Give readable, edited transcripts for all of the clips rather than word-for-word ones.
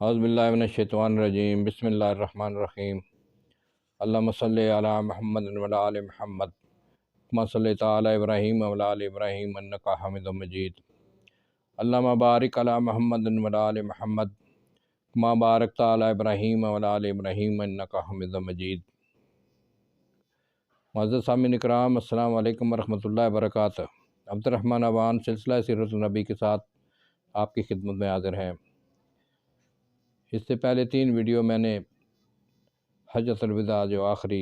اعوذ باللہ من الشیطان الرجیم بسم اللہ الرحمن الرحیم اللہم صلی علی محمد وعلی آل محمد کما صلیت علی ابراہیم وعلی آل ابراہیم انکا حمید مجید اللہم بارک علی محمد وعلی آل محمد کما بارکت علی ابراہیم وعلی آل ابراہیم انکا حمید مجید۔ معزز سامعین اکرام، السلام علیکم ورحمۃ اللہ وبرکاتہ۔ عبد الرحمن اوان سلسلہ سیرت النبی کے ساتھ آپ کی خدمت میں حاضر ہیں۔ اس سے پہلے 3 ویڈیو میں نے حجۃ الوداع، جو آخری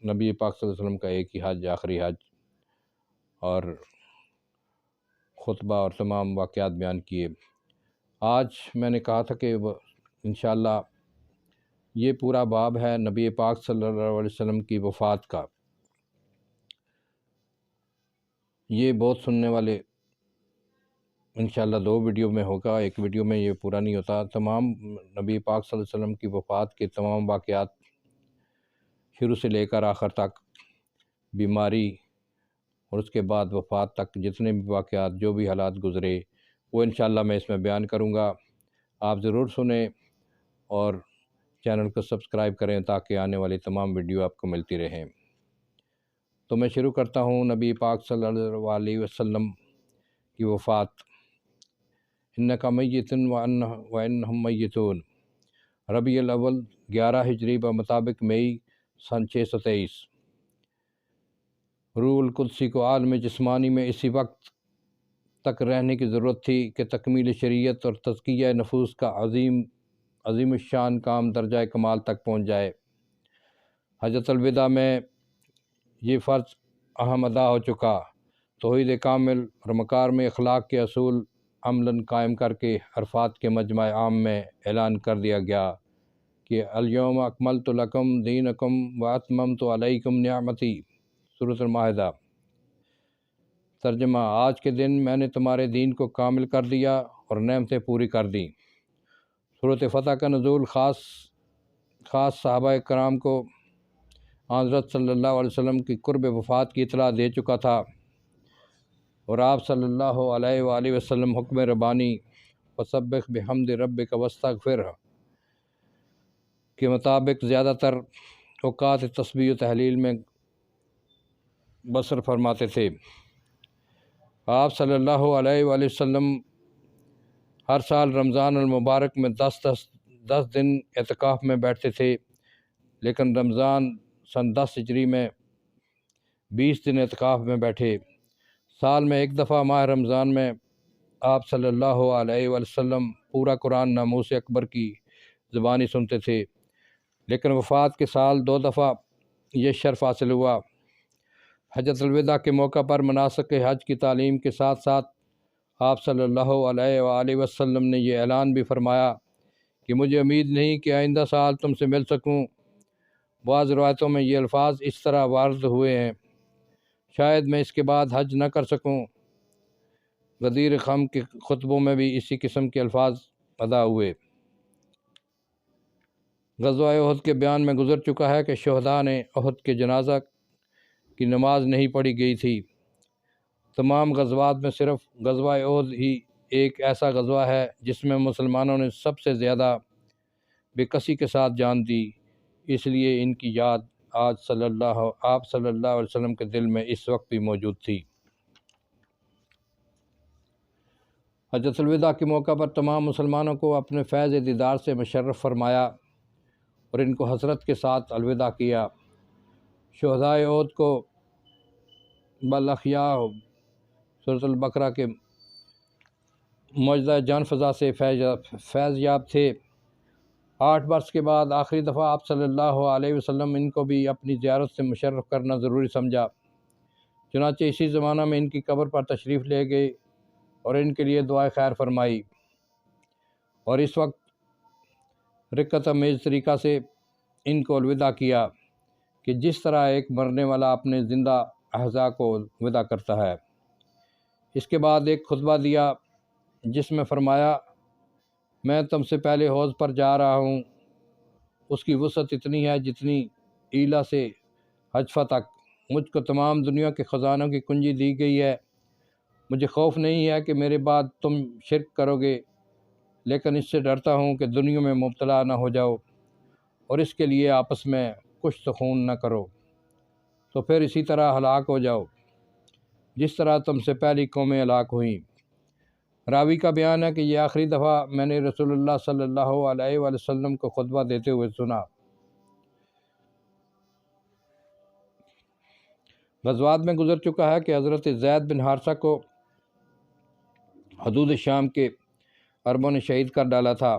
نبی پاک صلی اللہ علیہ وسلم کا ایک ہی حج، آخری حج، اور خطبہ اور تمام واقعات بیان کیے۔ آج میں نے کہا تھا کہ انشاءاللہ یہ پورا باب ہے نبی پاک صلی اللہ علیہ وسلم کی وفات کا۔ یہ بہت سننے والے انشاءاللہ 2 ویڈیو میں ہوگا، ایک ویڈیو میں یہ پورا نہیں ہوتا۔ تمام نبی پاک صلی اللہ علیہ وسلم کی وفات کے تمام واقعات شروع سے لے کر آخر تک، بیماری اور اس کے بعد وفات تک جتنے بھی واقعات، جو بھی حالات گزرے، وہ انشاءاللہ میں اس میں بیان کروں گا۔ آپ ضرور سنیں اور چینل کو سبسکرائب کریں تاکہ آنے والی تمام ویڈیو آپ کو ملتی رہیں۔ تو میں شروع کرتا ہوں نبی پاک صلی اللہ علیہ وسلم کی وفات۔ انکا میت وانہم میتون، ربیع الاول 11 ہجری بمطابق مئی سن 623۔ روح القدسی کو عالم جسمانی میں اسی وقت تک رہنے کی ضرورت تھی کہ تکمیل شریعت اور تزکیہ نفوس کا عظیم الشان کام درجہ کمال تک پہنچ جائے۔ حجۃ الوداع میں یہ فرض اہم ادا ہو چکا۔ توحید کامل اور مکارم اخلاق کے اصول عملاً قائم کر کے عرفات کے مجمع عام میں اعلان کر دیا گیا کہ الیوم اکملت لکم دینکم واتممت علیکم نعمتی، سورۃ المائدہ۔ ترجمہ: آج کے دن میں نے تمہارے دین کو کامل کر دیا اور نعمتیں پوری کر دیں۔ سورۃ فتح کا نزول خاص صحابہ کرام کو حضرت صلی اللہ علیہ وسلم کی قرب وفات کی اطلاع دے چکا تھا، اور آپ صلی اللہ علیہ وآلہ وسلم حکم ربانی فسبح بحمد ربک واستغفرہ کے مطابق زیادہ تر اوقات تسبیح و تحلیل میں بسر فرماتے تھے۔ آپ صلی اللہ علیہ وآلہ وسلم ہر سال رمضان المبارک میں 10 دن اعتکاف میں بیٹھتے تھے، لیکن رمضان سن 10 ہجری میں 20 دن اعتکاف میں بیٹھے۔ سال میں ایک دفعہ ماہ رمضان میں آپ صلی اللہ علیہ وآلہ وسلم پورا قرآن ناموس اکبر کی زبانی سنتے تھے، لیکن وفات کے سال 2 دفعہ یہ شرف حاصل ہوا۔ حجۃ الوداع کے موقع پر مناسک حج کی تعلیم کے ساتھ ساتھ آپ صلی اللہ علیہ وآلہ وسلم نے یہ اعلان بھی فرمایا کہ مجھے امید نہیں کہ آئندہ سال تم سے مل سکوں۔ بعض روایتوں میں یہ الفاظ اس طرح وارد ہوئے ہیں: شاید میں اس کے بعد حج نہ کر سکوں۔ غدیر خم کے خطبوں میں بھی اسی قسم کے الفاظ ادا ہوئے۔ غزوہ احد کے بیان میں گزر چکا ہے کہ شہداء نے احد کے جنازہ کی نماز نہیں پڑھی گئی تھی۔ تمام غزوات میں صرف غزوہ احد ہی ایک ایسا غزوہ ہے جس میں مسلمانوں نے سب سے زیادہ بے کسی کے ساتھ جان دی، اس لیے ان کی یاد آپ صلی اللہ علیہ وسلم کے دل میں اس وقت بھی موجود تھی۔ حجۃ الوداع کے موقع پر تمام مسلمانوں کو اپنے فیض دیدار سے مشرف فرمایا اور ان کو حسرت کے ساتھ الوداع کیا۔ شہداء احد کو بالاحیاء سورۃ البقرہ کے معجزہ جان فضا سے فیض یاب تھے۔ 8 برس کے بعد آخری دفعہ آپ صلی اللہ علیہ وسلم ان کو بھی اپنی زیارت سے مشرف کرنا ضروری سمجھا، چنانچہ اسی زمانہ میں ان کی قبر پر تشریف لے گئے اور ان کے لیے دعائے خیر فرمائی، اور اس وقت رقت امیز طریقہ سے ان کو الوداع کیا کہ جس طرح ایک مرنے والا اپنے زندہ اعضاء کو وداع کرتا ہے۔ اس کے بعد ایک خطبہ دیا جس میں فرمایا: میں تم سے پہلے حوض پر جا رہا ہوں، اس کی وسعت اتنی ہے جتنی ایلا سے حجفہ تک۔ مجھ کو تمام دنیا کے خزانوں کی کنجی دی گئی ہے۔ مجھے خوف نہیں ہے کہ میرے بعد تم شرک کرو گے لیکن اس سے ڈرتا ہوں کہ دنیا میں مبتلا نہ ہو جاؤ اور اس کے لیے آپس میں کشت خون نہ کرو، تو پھر اسی طرح ہلاک ہو جاؤ جس طرح تم سے پہلی قومیں ہلاک ہوئیں۔ راوی کا بیان ہے کہ یہ آخری دفعہ میں نے رسول اللہ صلی اللہ علیہ وآلہ وسلم کو خطبہ دیتے ہوئے سنا۔ غزوات میں گزر چکا ہے کہ حضرت زید بن حارثہ کو حدود شام کے عربوں نے شہید کر ڈالا تھا۔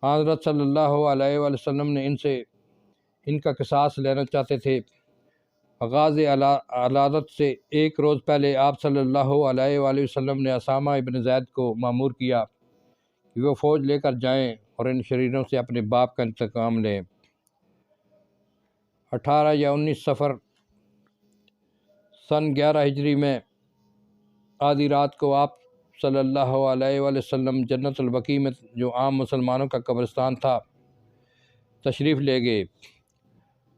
حضرت صلی اللہ علیہ وآلہ وسلم نے ان کا قصاص لینا چاہتے تھے۔ آغاز علادت سے ایک روز پہلے آپ صلی اللہ علیہ وآلہ وسلم نے اسامہ ابن زید کو مأمور کیا کہ وہ فوج لے کر جائیں اور ان شریروں سے اپنے باپ کا انتقام لیں۔ 18 یا 19 صفر سن 11 ہجری میں آدھی رات کو آپ صلی اللہ علیہ وآلہ وسلم جنت البقیع میں، جو عام مسلمانوں کا قبرستان تھا، تشریف لے گئے۔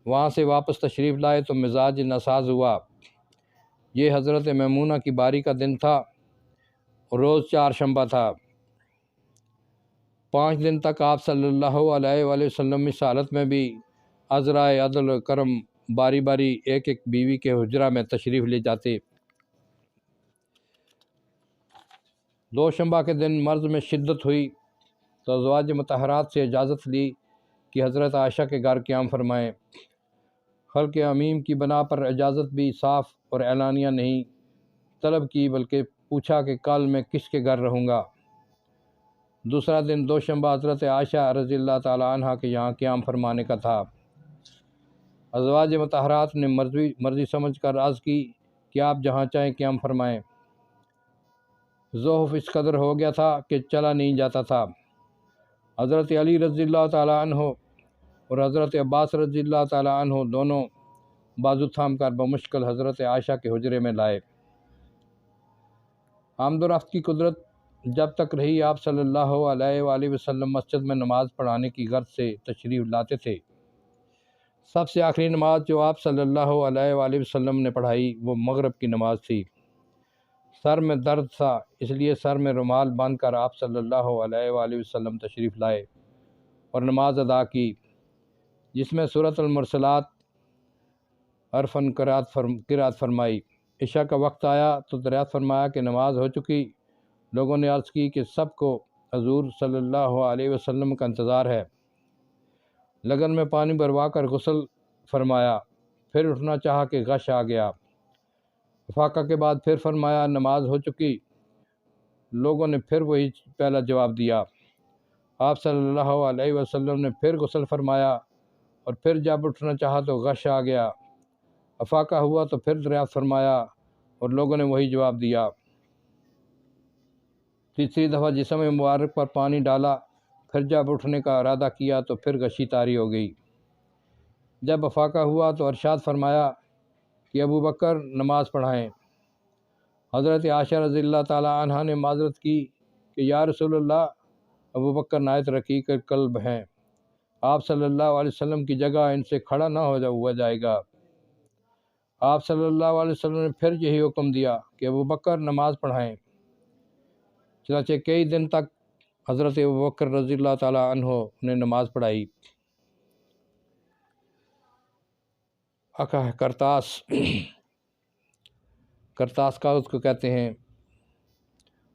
وہاں سے واپس تشریف لائے تو مزاج ناساز ہوا۔ یہ حضرت میمونہ کی باری کا دن تھا اور روز چہارشنبہ تھا۔ 5 دن تک آپ صلی اللہ علیہ وآلہ وسلم اس حالت میں بھی عذرائے عدل و کرم باری باری ایک ایک بیوی کے حجرہ میں تشریف لے جاتے۔ دوشنبہ کے دن مرض میں شدت ہوئی تو ازواج مطہرات سے اجازت لی کہ حضرت عائشہ کے گھر قیام فرمائیں۔ خلق عمیم کی بنا پر اجازت بھی صاف اور اعلانیہ نہیں طلب کی، بلکہ پوچھا کہ کل میں کس کے گھر رہوں گا۔ دوسرا دن دوشنبہ حضرت عائشہ رضی اللہ تعالیٰ عنہ کے یہاں قیام فرمانے کا تھا۔ ازواج مطہرات نے مرضی سمجھ کر عرض کی کہ آپ جہاں چاہیں قیام فرمائیں۔ ضعف اس قدر ہو گیا تھا کہ چلا نہیں جاتا تھا۔ حضرت علی رضی اللہ تعالیٰ عنہ اور حضرت عباس رضی اللہ تعالیٰ عنہ دونوں بازو تھام کر بمشکل حضرت عائشہ کے حجرے میں لائے۔ آمد و رفت کی قدرت جب تک رہی، آپ صلی اللہ علیہ وآلہ وسلم مسجد میں نماز پڑھانے کی غرض سے تشریف لاتے تھے۔ سب سے آخری نماز جو آپ صلی اللہ علیہ وآلہ وسلم نے پڑھائی وہ مغرب کی نماز تھی۔ سر میں درد تھا، اس لیے سر میں رومال باندھ کر آپ صلی اللہ علیہ وآلہ وسلم تشریف لائے اور نماز ادا کی، جس میں سورۃ المرسلات عرفاً قرات فرمائی۔ عشاء کا وقت آیا تو دریافت فرمایا کہ نماز ہو چکی۔ لوگوں نے عرض کی کہ سب کو حضور صلی اللہ علیہ وسلم کا انتظار ہے۔ لگن میں پانی بھروا کر غسل فرمایا، پھر اٹھنا چاہا کہ غش آ گیا۔ افاقہ کے بعد پھر فرمایا نماز ہو چکی۔ لوگوں نے پھر وہی پہلا جواب دیا۔ آپ صلی اللہ علیہ وسلم نے پھر غسل فرمایا اور پھر جب اٹھنا چاہا تو غش آ گیا۔ افاقہ ہوا تو پھر دریافت فرمایا اور لوگوں نے وہی جواب دیا۔ تیسری دفعہ جسم مبارک پر پانی ڈالا، پھر جب اٹھنے کا ارادہ کیا تو پھر غشی طاری ہو گئی۔ جب افاقہ ہوا تو ارشاد فرمایا کہ ابو بکر نماز پڑھائیں۔ حضرت عائشہ رضی اللہ تعالیٰ عنہ نے معذرت کی کہ یا رسول اللہ، ابو بکر نہایت رقیق قلب ہیں، آپ صلی اللہ علیہ وسلم کی جگہ ان سے کھڑا نہ ہوا جائے گا۔ آپ صلی اللہ علیہ وسلم نے پھر یہی حکم دیا کہ ابو بکر نماز پڑھائیں۔ چنانچہ کئی دن تک حضرت ابو بکر رضی اللہ تعالیٰ عنہ نے نماز پڑھائی۔ کرتاس کاغذ کو کہتے ہیں۔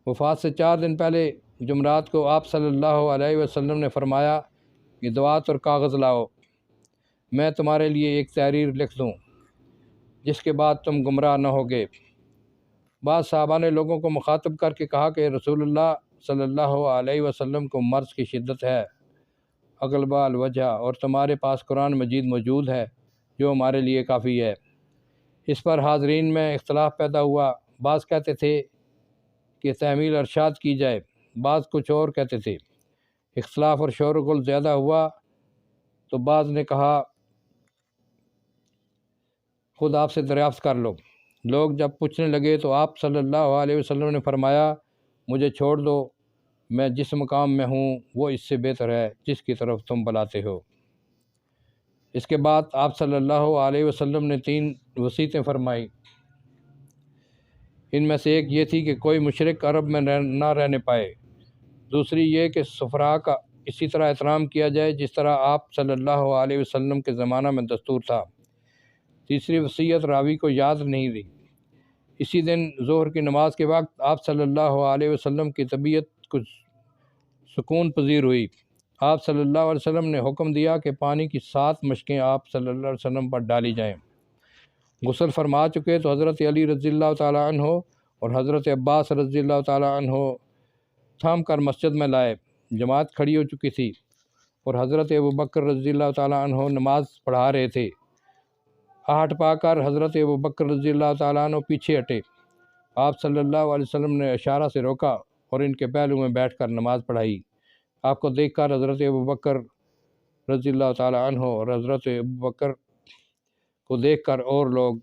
وفات سے 4 دن پہلے جمعرات کو آپ صلی اللہ علیہ وسلم نے فرمایا کہ دوات اور کاغذ لاؤ، میں تمہارے لیے ایک تحریر لکھ دوں جس کے بعد تم گمراہ نہ ہوگے۔ بعض صحابہ نے لوگوں کو مخاطب کر کے کہا کہ رسول اللہ صلی اللہ علیہ وسلم کو مرض کی شدت ہے، اغلبہ الوجہ، اور تمہارے پاس قرآن مجید موجود ہے جو ہمارے لیے کافی ہے۔ اس پر حاضرین میں اختلاف پیدا ہوا، بعض کہتے تھے کہ تحمیل ارشاد کی جائے، بعض کچھ اور کہتے تھے۔ اختلاف اور شور و غل زیادہ ہوا تو بعض نے کہا خود آپ سے دریافت کر لو۔ لوگ جب پوچھنے لگے تو آپ صلی اللہ علیہ وسلم نے فرمایا مجھے چھوڑ دو، میں جس مقام میں ہوں وہ اس سے بہتر ہے جس کی طرف تم بلاتے ہو۔ اس کے بعد آپ صلی اللہ علیہ وسلم نے 3 وصیتیں فرمائیں۔ ان میں سے ایک یہ تھی کہ کوئی مشرک عرب میں نہ رہنے پائے، دوسری یہ کہ سفراء کا اسی طرح احترام کیا جائے جس طرح آپ صلی اللہ علیہ وسلم کے زمانہ میں دستور تھا۔ تیسری وصیت راوی کو یاد نہیں رہی۔ اسی دن ظہر کی نماز کے وقت آپ صلی اللہ علیہ وسلم کی طبیعت کچھ سکون پذیر ہوئی۔ آپ صلی اللہ علیہ وسلم نے حکم دیا کہ پانی کی 7 مشکیں آپ صلی اللہ علیہ وسلم پر ڈالی جائیں۔ غسل فرما چکے تو حضرت علی رضی اللہ تعالیٰ عنہ اور حضرت عباس رضی اللہ تعالیٰ عنہ تھام کر مسجد میں لائے۔ جماعت کھڑی ہو چکی تھی اور حضرت ابوبکر رضی اللہ تعالیٰ عنہ نماز پڑھا رہے تھے۔ آہٹ پا کر حضرت ابوبکر رضی اللہ تعالیٰ عنہ پیچھے ہٹے۔ آپ صلی اللہ علیہ وسلم نے اشارہ سے روکا اور ان کے پہلو میں بیٹھ کر نماز پڑھائی۔ آپ کو دیکھ کر حضرت ابوبکر رضی اللہ تعالیٰ عنہ اور حضرت ابوبکر کو دیکھ کر اور لوگ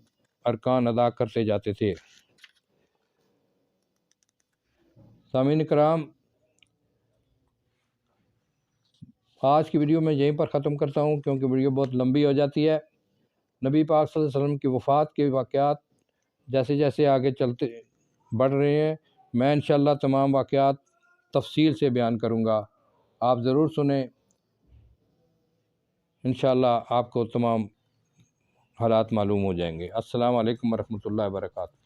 ارکان ادا کرتے جاتے تھے۔ سامعین کرام، آج کی ویڈیو میں یہیں پر ختم کرتا ہوں کیونکہ ویڈیو بہت لمبی ہو جاتی ہے۔ نبی پاک صلی اللہ علیہ وسلم کی وفات کے واقعات جیسے جیسے آگے چلتے بڑھ رہے ہیں، میں انشاءاللہ تمام واقعات تفصیل سے بیان کروں گا، آپ ضرور سنیں۔ انشاءاللہ آپ کو تمام حالات معلوم ہو جائیں گے۔ السلام علیکم ورحمۃ اللہ وبرکاتہ۔